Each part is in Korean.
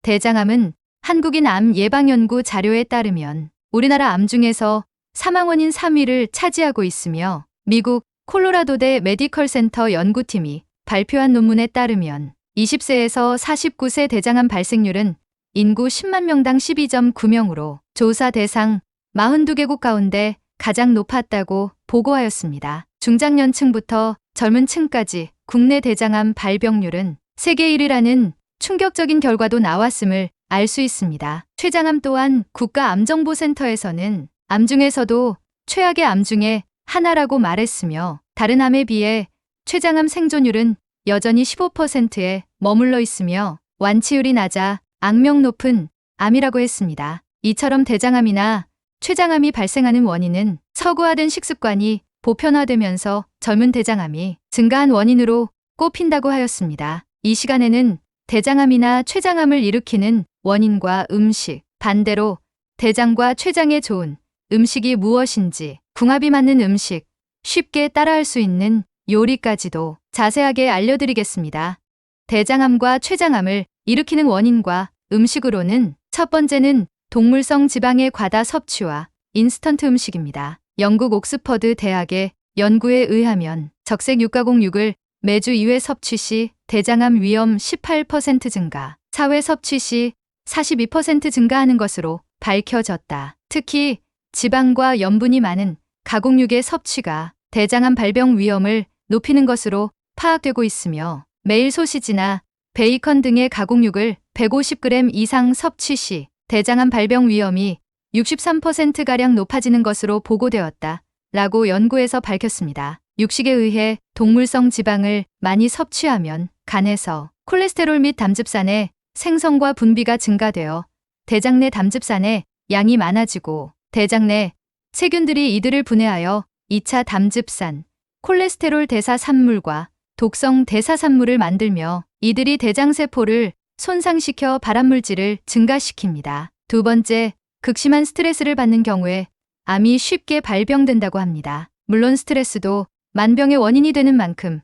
대장암은 한국인 암 예방연구 자료에 따르면 우리나라 암 중에서 사망 원인 3위를 차지하고 있으며 미국 콜로라도대 메디컬 센터 연구팀이 발표한 논문에 따르면 20세에서 49세 대장암 발생률은 인구 10만 명당 12.9명으로 조사 대상 42개국 가운데 가장 높았다고 보고하였습니다. 중장년층부터 젊은 층까지 국내 대장암 발병률은 세계 1위라는 충격적인 결과도 나왔음을 알 수 있습니다. 췌장암 또한 국가암정보센터에서는 암 중에서도 최악의 암 중에 하나라고 말했으며 다른 암에 비해 췌장암 생존율은 여전히 15%에 머물러 있으며 완치율이 낮아 악명 높은 암이라고 했습니다. 이처럼 대장암이나 췌장암이 발생하는 원인은 서구화된 식습관이 보편화되면서 젊은 대장암이 증가한 원인으로 꼽힌다고 하였습니다. 이 시간에는 대장암이나 췌장암을 일으키는 원인과 음식, 반대로 대장과 췌장에 좋은 음식이 무엇인지, 궁합이 맞는 음식, 쉽게 따라할 수 있는 요리까지도 자세하게 알려드리겠습니다. 대장암과 췌장암을 일으키는 원인과 음식으로는 첫 번째는 동물성 지방의 과다 섭취와 인스턴트 음식입니다. 영국 옥스퍼드 대학의 연구에 의하면 적색 육가공육을 매주 2회 섭취 시 대장암 위험 18% 증가, 4회 섭취 시 42% 증가하는 것으로 밝혀졌다. 특히 지방과 염분이 많은 가공육의 섭취가 대장암 발병 위험을 높이는 것으로 파악되고 있으며 매일 소시지나 베이컨 등의 가공육을 150g 이상 섭취 시 대장암 발병 위험이 63%가량 높아지는 것으로 보고되었다. 라고 연구에서 밝혔습니다. 육식에 의해 동물성 지방을 많이 섭취하면 간에서 콜레스테롤 및 담즙산의 생성과 분비가 증가되어 대장 내 담즙산의 양이 많아지고 대장 내 세균들이 이들을 분해하여 2차 담즙산, 콜레스테롤 대사산물과 독성 대사산물을 만들며 이들이 대장세포를 손상시켜 발암물질을 증가시킵니다. 두 번째, 극심한 스트레스를 받는 경우에 암이 쉽게 발병된다고 합니다. 물론 스트레스도 만병의 원인이 되는 만큼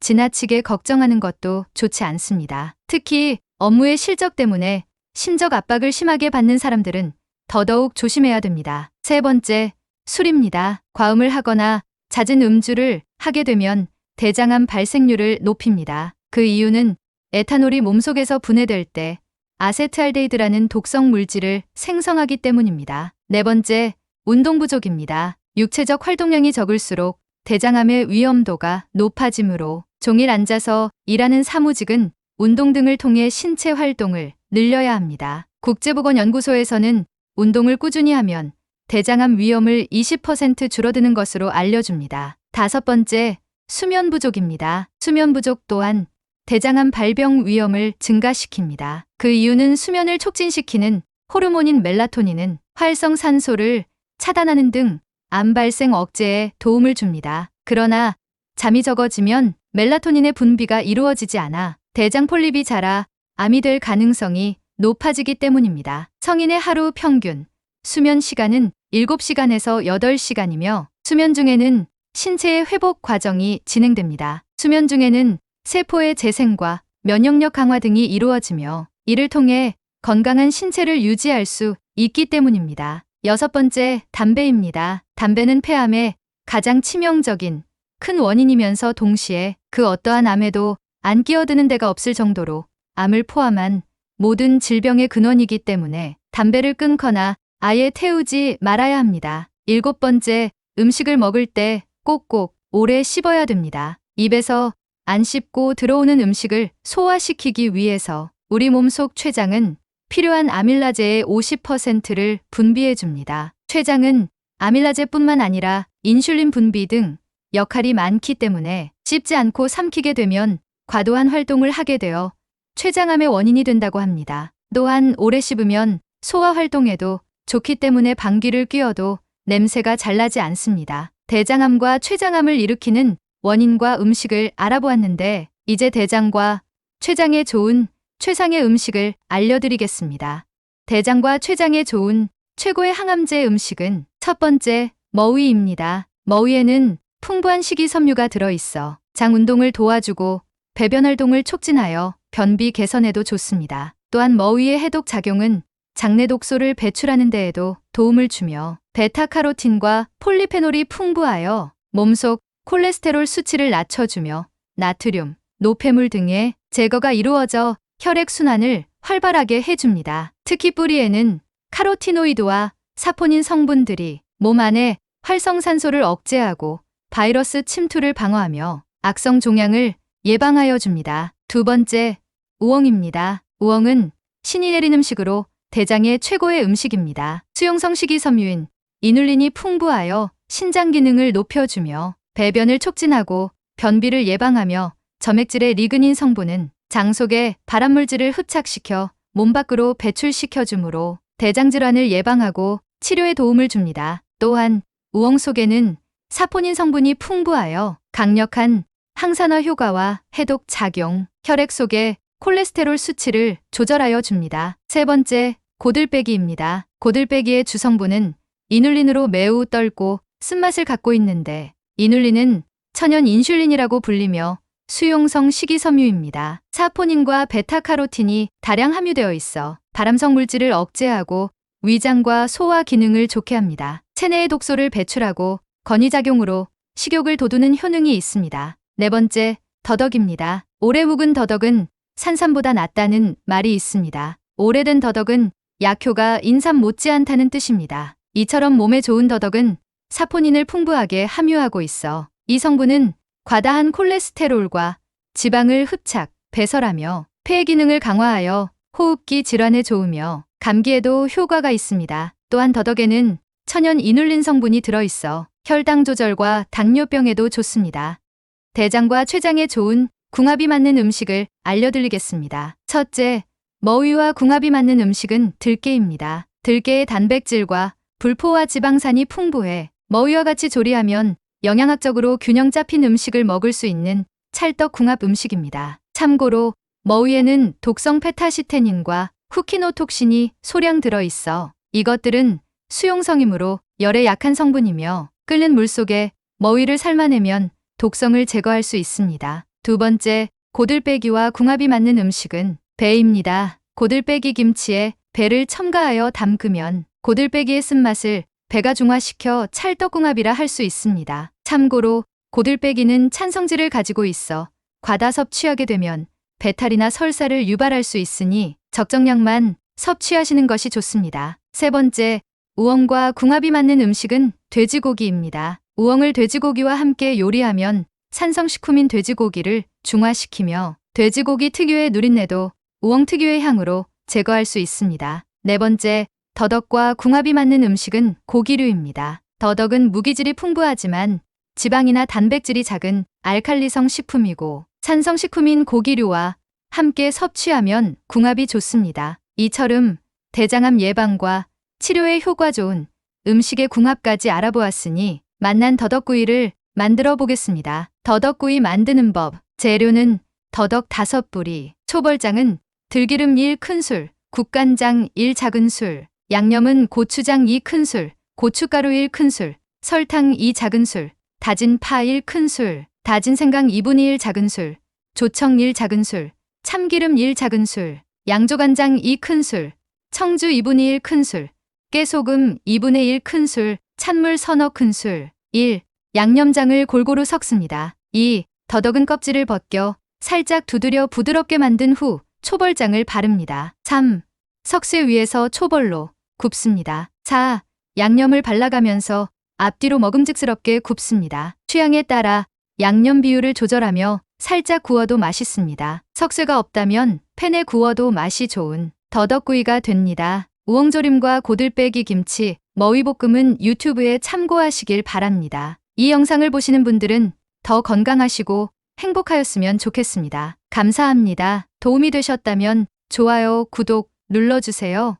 지나치게 걱정하는 것도 좋지 않습니다. 특히 업무의 실적 때문에 심적 압박을 심하게 받는 사람들은 더더욱 조심해야 됩니다. 세 번째, 술입니다. 과음을 하거나 잦은 음주를 하게 되면 대장암 발생률을 높입니다. 그 이유는 에탄올이 몸속에서 분해될 때 아세트알데히드라는 독성 물질을 생성하기 때문입니다. 네 번째, 운동 부족입니다. 육체적 활동량이 적을수록 대장암의 위험도가 높아지므로 종일 앉아서 일하는 사무직은 운동 등을 통해 신체 활동을 늘려야 합니다. 국제보건연구소에서는 운동을 꾸준히 하면 대장암 위험을 20% 줄어드는 것으로 알려줍니다. 다섯 번째, 수면 부족입니다. 수면 부족 또한 대장암 발병 위험을 증가시킵니다. 그 이유는 수면을 촉진시키는 호르몬인 멜라토닌은 활성산소를 차단하는 등 암 발생 억제에 도움을 줍니다. 그러나 잠이 적어지면 멜라토닌의 분비가 이루어지지 않아 대장 폴립이 자라 암이 될 가능성이 높아지기 때문입니다. 성인의 하루 평균 수면 시간은 7시간에서 8시간이며 수면 중에는 신체의 회복 과정이 진행됩니다. 수면 중에는 세포의 재생과 면역력 강화 등이 이루어지며 이를 통해 건강한 신체를 유지할 수 있기 때문입니다. 여섯 번째, 담배입니다. 담배는 폐암의 가장 치명적인 큰 원인이면서 동시에 그 어떠한 암에도 안 끼어드는 데가 없을 정도로 암을 포함한 모든 질병의 근원이기 때문에 담배를 끊거나 아예 태우지 말아야 합니다. 일곱 번째, 음식을 먹을 때 꼭꼭 오래 씹어야 됩니다. 입에서 안 씹고 들어오는 음식을 소화시키기 위해서 우리 몸속 췌장은 필요한 아밀라제의 50%를 분비해 줍니다. 췌장은 아밀라제뿐만 아니라 인슐린 분비 등 역할이 많기 때문에 씹지 않고 삼키게 되면 과도한 활동을 하게 되어 췌장암의 원인이 된다고 합니다. 또한 오래 씹으면 소화 활동에도 좋기 때문에 방귀를 뀌어도 냄새가 잘 나지 않습니다. 대장암과 췌장암을 일으키는 원인과 음식을 알아보았는데 이제 대장과 췌장에 좋은 최상의 음식을 알려드리겠습니다. 대장과 췌장에 좋은 최고의 항암제 음식은 첫 번째, 머위입니다. 머위에는 풍부한 식이섬유가 들어있어 장 운동을 도와주고 배변 활동을 촉진하여 변비 개선에도 좋습니다. 또한 머위의 해독 작용은 장내 독소를 배출하는 데에도 도움을 주며 베타카로틴과 폴리페놀이 풍부하여 몸속 콜레스테롤 수치를 낮춰주며 나트륨, 노폐물 등의 제거가 이루어져 혈액순환을 활발하게 해줍니다. 특히 뿌리에는 카로티노이드와 사포닌 성분들이 몸 안에 활성산소를 억제하고 바이러스 침투를 방어하며 악성 종양을 예방하여 줍니다. 두 번째, 우엉입니다. 우엉은 신이 내린 음식으로 대장의 최고의 음식입니다. 수용성 식이섬유인 이눌린이 풍부하여 신장 기능을 높여주며 배변을 촉진하고 변비를 예방하며 점액질의 리그닌 성분은 장 속의 발암물질을 흡착시켜 몸 밖으로 배출시켜주므로 대장질환을 예방하고 치료에 도움을 줍니다. 또한 우엉 속에는 사포닌 성분이 풍부하여 강력한 항산화 효과와 해독 작용, 혈액 속의 콜레스테롤 수치를 조절하여 줍니다. 세 번째, 고들빼기입니다. 고들빼기의 주성분은 이눌린으로 매우 떫고 쓴맛을 갖고 있는데 이눌린은 천연 인슐린이라고 불리며 수용성 식이섬유입니다. 사포닌과 베타카로틴이 다량 함유되어 있어 발암성 물질을 억제하고 위장과 소화 기능을 좋게 합니다. 체내의 독소를 배출하고 건의작용으로 식욕을 돋우는 효능이 있습니다. 네 번째, 더덕입니다. 오래 묵은 더덕은 산삼보다 낫다는 말이 있습니다. 오래된 더덕은 약효가 인삼 못지않다는 뜻입니다. 이처럼 몸에 좋은 더덕은 사포닌을 풍부하게 함유하고 있어 이 성분은 과다한 콜레스테롤과 지방을 흡착, 배설하며 폐의 기능을 강화하여 호흡기 질환에 좋으며 감기에도 효과가 있습니다. 또한 더덕에는 천연 이눌린 성분이 들어있어 혈당 조절과 당뇨병에도 좋습니다. 대장과 췌장에 좋은 궁합이 맞는 음식을 알려드리겠습니다. 첫째, 머위와 궁합이 맞는 음식은 들깨입니다. 들깨의 단백질과 불포화 지방산이 풍부해 머위와 같이 조리하면 영양학적으로 균형 잡힌 음식을 먹을 수 있는 찰떡 궁합 음식입니다. 참고로 머위에는 독성 페타시테닌과 후키노톡신이 소량 들어있어 이것들은 수용성이므로 열에 약한 성분이며 끓는 물 속에 머위를 삶아내면 독성을 제거할 수 있습니다. 두 번째, 고들빼기와 궁합이 맞는 음식은 배입니다. 고들빼기 김치에 배를 첨가하여 담그면 고들빼기의 쓴맛을 배가 중화시켜 찰떡궁합이라 할 수 있습니다. 참고로 고들빼기는 찬성질을 가지고 있어 과다 섭취하게 되면 배탈이나 설사를 유발할 수 있으니 적정량만 섭취하시는 것이 좋습니다. 세 번째, 우엉과 궁합이 맞는 음식은 돼지고기입니다. 우엉을 돼지고기와 함께 요리하면 산성식품인 돼지고기를 중화시키며 돼지고기 특유의 누린내도 우엉 특유의 향으로 제거할 수 있습니다. 네 번째, 더덕과 궁합이 맞는 음식은 고기류입니다. 더덕은 무기질이 풍부하지만 지방이나 단백질이 작은 알칼리성 식품이고 산성식품인 고기류와 함께 섭취하면 궁합이 좋습니다. 이처럼 대장암 예방과 치료에 효과 좋은 음식의 궁합까지 알아보았으니 맛난 더덕구이를 만들어 보겠습니다. 더덕구이 만드는 법. 재료는 더덕 5뿌리, 초벌장은 들기름 1큰술, 국간장 1작은술, 양념은 고추장 2큰술, 고춧가루 1큰술, 설탕 2작은술, 다진 파 1큰술, 다진 생강 2분의 1 작은술, 조청 1작은술, 참기름 1작은술, 양조간장 2큰술, 청주 2분의 1 큰술, 깨소금 2분의 1 큰술, 찬물 서너 큰술. 1. 양념장을 골고루 섞습니다. 2. 더덕은 껍질을 벗겨 살짝 두드려 부드럽게 만든 후 초벌장을 바릅니다. 3. 석쇠 위에서 초벌로 굽습니다. 4. 양념을 발라가면서 앞뒤로 먹음직스럽게 굽습니다. 취향에 따라 양념 비율을 조절하며 살짝 구워도 맛있습니다. 석쇠가 없다면 팬에 구워도 맛이 좋은 더덕구이가 됩니다. 우엉조림과 고들빼기 김치, 머위볶음은 유튜브에 참고하시길 바랍니다. 이 영상을 보시는 분들은 더 건강하시고 행복하였으면 좋겠습니다. 감사합니다. 도움이 되셨다면 좋아요, 구독 눌러주세요.